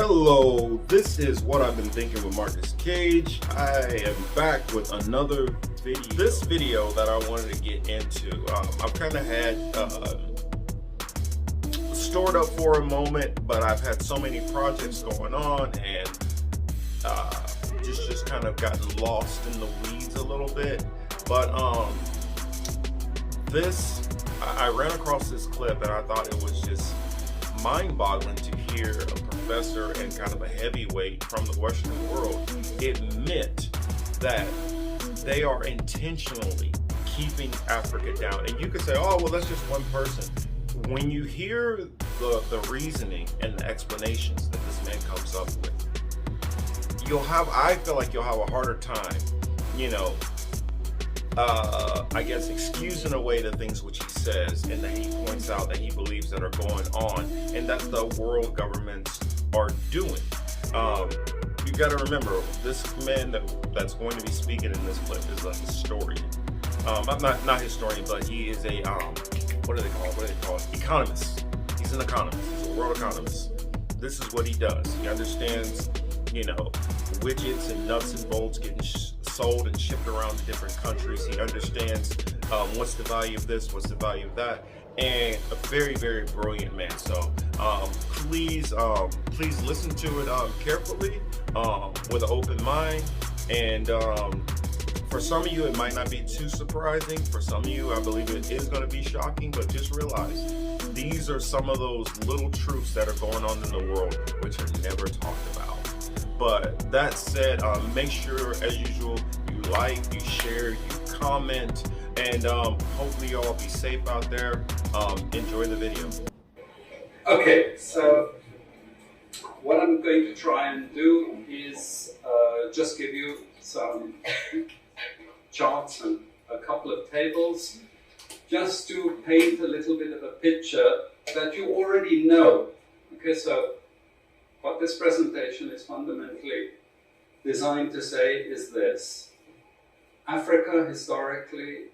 Hello, this is What I've Been Thinking with Marcus Cage. I am back with another video. This video that I wanted to get into, I've kind of had stored up for a moment, but I've had so many projects going on and just kind of gotten lost in the weeds a little bit. But I ran across this clip and I thought it was just mind-boggling to hear a professor and kind of a heavyweight from the Western world admit that they are intentionally keeping Africa down. And you could say, oh, well, that's just one person. When you hear the reasoning and the explanations that this man comes up with, I feel like you'll have a harder time, I guess excusing away the things which he says and that he points out that he believes that are going on and that the world governments are doing. You got to remember, this man that's going to be speaking in this clip is a historian. I'm not historian, but he is a what do they call it? Economist. He's an economist. He's a world economist. This is what he does. He understands, widgets and nuts and bolts getting sold and shipped around to different countries. He understands what's the value of this, what's the value of that, and a very, very brilliant man. So please listen to it carefully, with an open mind. And for some of you, it might not be too surprising. For some of you, I believe it is going to be shocking, but just realize these are some of those little truths that are going on in the world which are never talked about. But that said, make sure, as usual, you like, you share, you comment, and hopefully y'all be safe out there. Enjoy the video. Okay, so what I'm going to try and do is just give you some charts and a couple of tables, just to paint a little bit of a picture that you already know. Okay, so what this presentation is fundamentally designed to say is this: Africa, historically,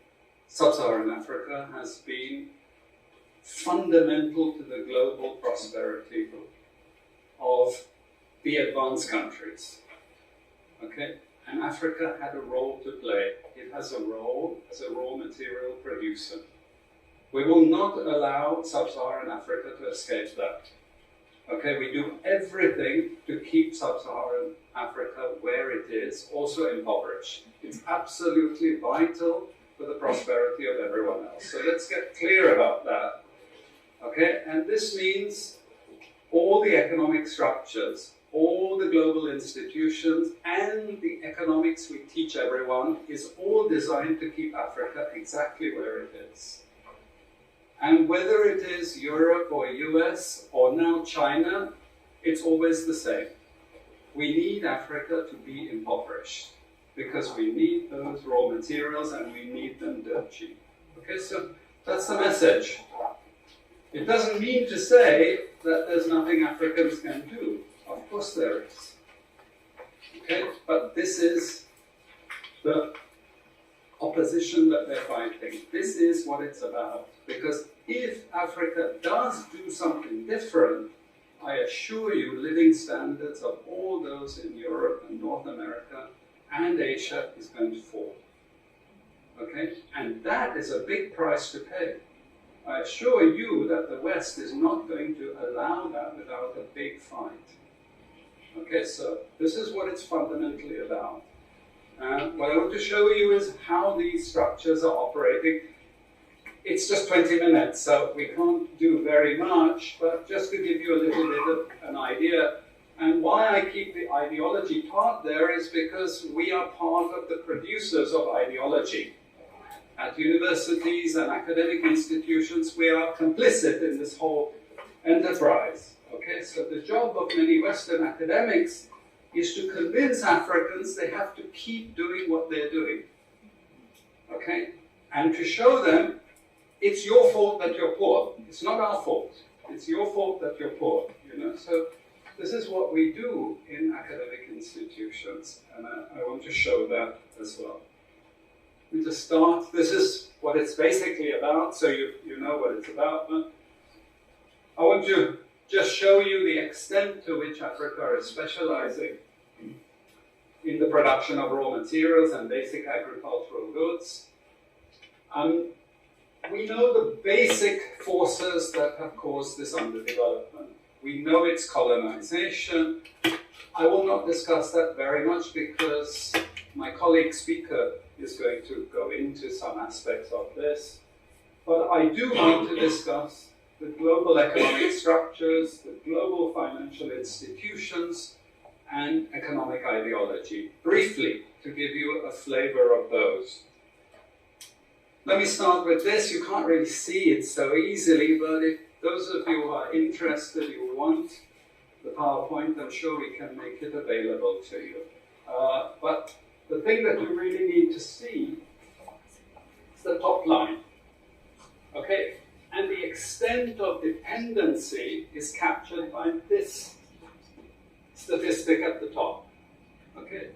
sub-Saharan Africa, has been fundamental to the global prosperity of the advanced countries. Okay? And Africa had a role to play. It has a role as a raw material producer. We will not allow sub-Saharan Africa to escape that. Okay, we do everything to keep sub-Saharan Africa where it is, also impoverished. It's absolutely vital for the prosperity of everyone else. So let's get clear about that. Okay, and this means all the economic structures, all the global institutions, and the economics we teach everyone is all designed to keep Africa exactly where it is. And whether it is Europe or US or now China, it's always the same. We need Africa to be impoverished because we need those raw materials and we need them dirt cheap. Okay, so that's the message. It doesn't mean to say that there's nothing Africans can do. Of course there is. Okay, but this is the opposition that they're fighting. This is what it's about. Because if Africa does do something different, I assure you living standards of all those in Europe and North America and Asia is going to fall. Okay? And that is a big price to pay. I assure you that the West is not going to allow that without a big fight. Okay, so this is what it's fundamentally about. What I want to show you is how these structures are operating. It's just 20 minutes, so we can't do very much, but just to give you a little bit of an idea. And why I keep the ideology part there is because we are part of the producers of ideology. At universities and academic institutions, we are complicit in this whole enterprise. Okay, so the job of many Western academics is to convince Africans they have to keep doing what they're doing. Okay, and to show them it's your fault that you're poor. It's not our fault. It's your fault that you're poor. So this is what we do in academic institutions, and I want to show that as well. We just start. This is what it's basically about, so you know what it's about. But I want to just show you the extent to which Africa is specializing in the production of raw materials and basic agricultural goods. We know the basic forces that have caused this underdevelopment. We know it's colonization. I will not discuss that very much because my colleague speaker is going to go into some aspects of this. But I do want to discuss the global economic structures, the global financial institutions, and economic ideology, briefly, to give you a flavor of those. Let me start with this. You can't really see it so easily, but if those of you who are interested, you want the PowerPoint, I'm sure we can make it available to you. But the thing that you really need to see is the top line. Okay? And the extent of dependency is captured by this statistic at the top. Okay?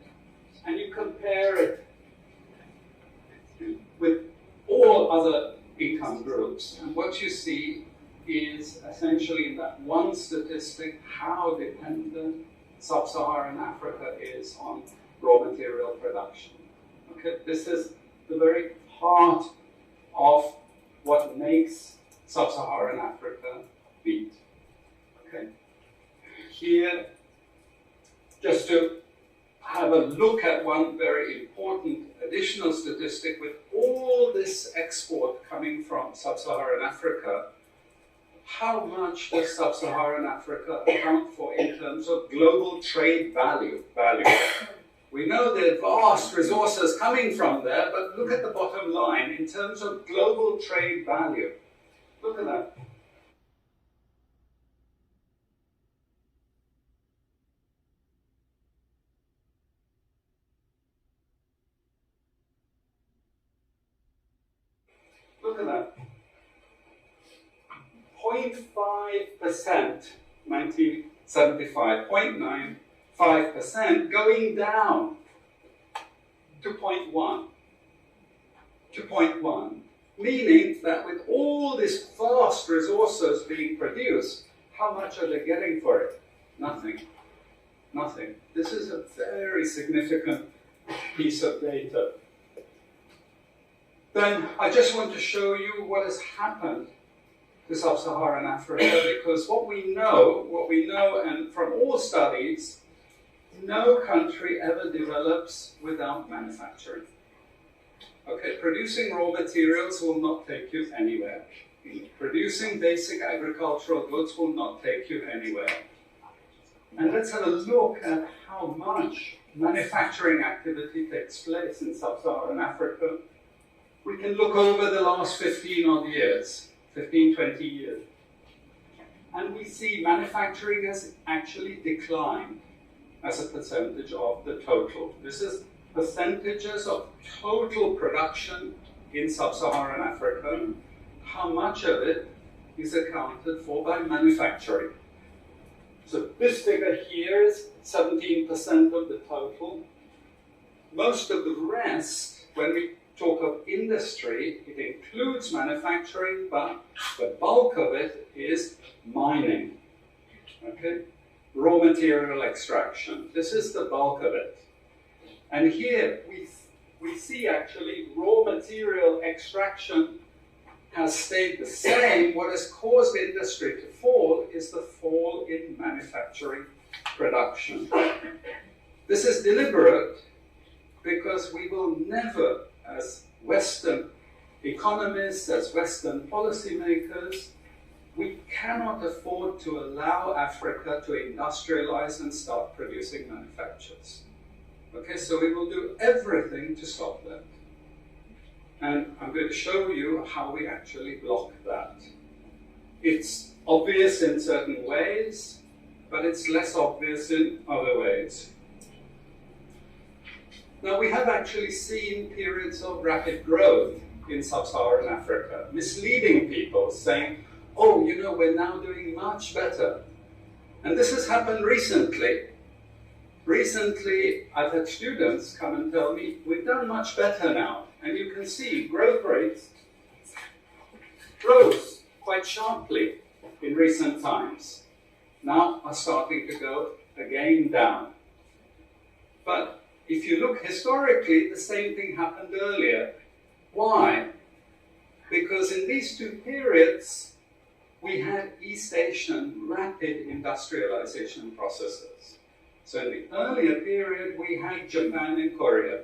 And you compare it with all other income groups. And what you see is essentially in that one statistic how dependent sub-Saharan Africa is on raw material production. Okay? This is the very heart of what makes sub-Saharan Africa beat. Okay? Here, just to have a look at one very important additional statistic, with all this export coming from sub-Saharan Africa, how much does sub-Saharan Africa account for in terms of global trade value? We know there are vast resources coming from there, but look at the bottom line in terms of global trade value. Look at that. Look at that. 0.5%, 1975, 0.95% going down to 0.1. To 0.1. Meaning that with all these vast resources being produced, how much are they getting for it? Nothing. Nothing. This is a very significant piece of data. Then I just want to show you what has happened to sub-Saharan Africa, because what we know, and from all studies, no country ever develops without manufacturing. Okay, producing raw materials will not take you anywhere. Producing basic agricultural goods will not take you anywhere. And let's have a look at how much manufacturing activity takes place in sub-Saharan Africa. We can look over the last 15 odd years, 15, 20 years. And we see manufacturing has actually declined as a percentage of the total. This is percentages of total production in sub-Saharan Africa. How much of it is accounted for by manufacturing? So this figure here is 17% of the total. Most of the rest, when we talk of industry, it includes manufacturing, but the bulk of it is mining. Okay? Raw material extraction. This is the bulk of it. And here we see actually raw material extraction has stayed the same. What has caused industry to fall is the fall in manufacturing production. This is deliberate because we will never, as Western economists, as Western policymakers, we cannot afford to allow Africa to industrialize and start producing manufactures. Okay, so we will do everything to stop that. And I'm going to show you how we actually block that. It's obvious in certain ways, but it's less obvious in other ways. Now, we have actually seen periods of rapid growth in sub-Saharan Africa, misleading people, saying, oh, you know, we're now doing much better. And this has happened recently. Recently, I've had students come and tell me, we've done much better now. And you can see growth rates rose quite sharply in recent times. now are starting to go again down. But if you look historically, the same thing happened earlier. Why? Because in these two periods, we had East Asian rapid industrialization processes. So in the earlier period, we had Japan and Korea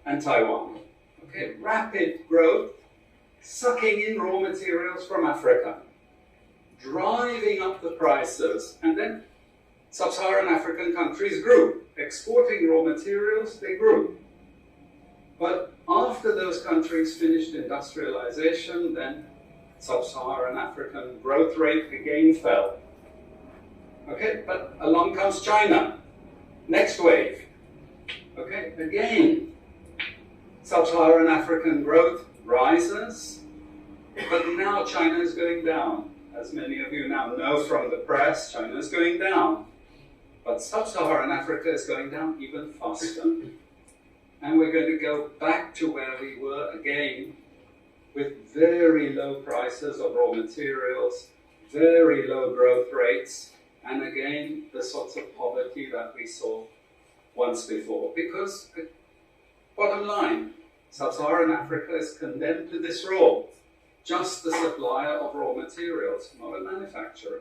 and Taiwan. Okay, rapid growth, sucking in raw materials from Africa, driving up the prices, and then sub-Saharan African countries grew. Exporting raw materials, they grew. But after those countries finished industrialization, then sub-Saharan African growth rate again fell. Okay, but along comes China. Next wave. Okay, again, sub-Saharan African growth rises, but now China is going down. As many of you now know from the press, China is going down. But sub-Saharan Africa is going down even faster. And we're going to go back to where we were again, with very low prices of raw materials, very low growth rates, and again, the sorts of poverty that we saw once before. Because, bottom line, sub-Saharan Africa is condemned to this role, just the supplier of raw materials, not a manufacturer.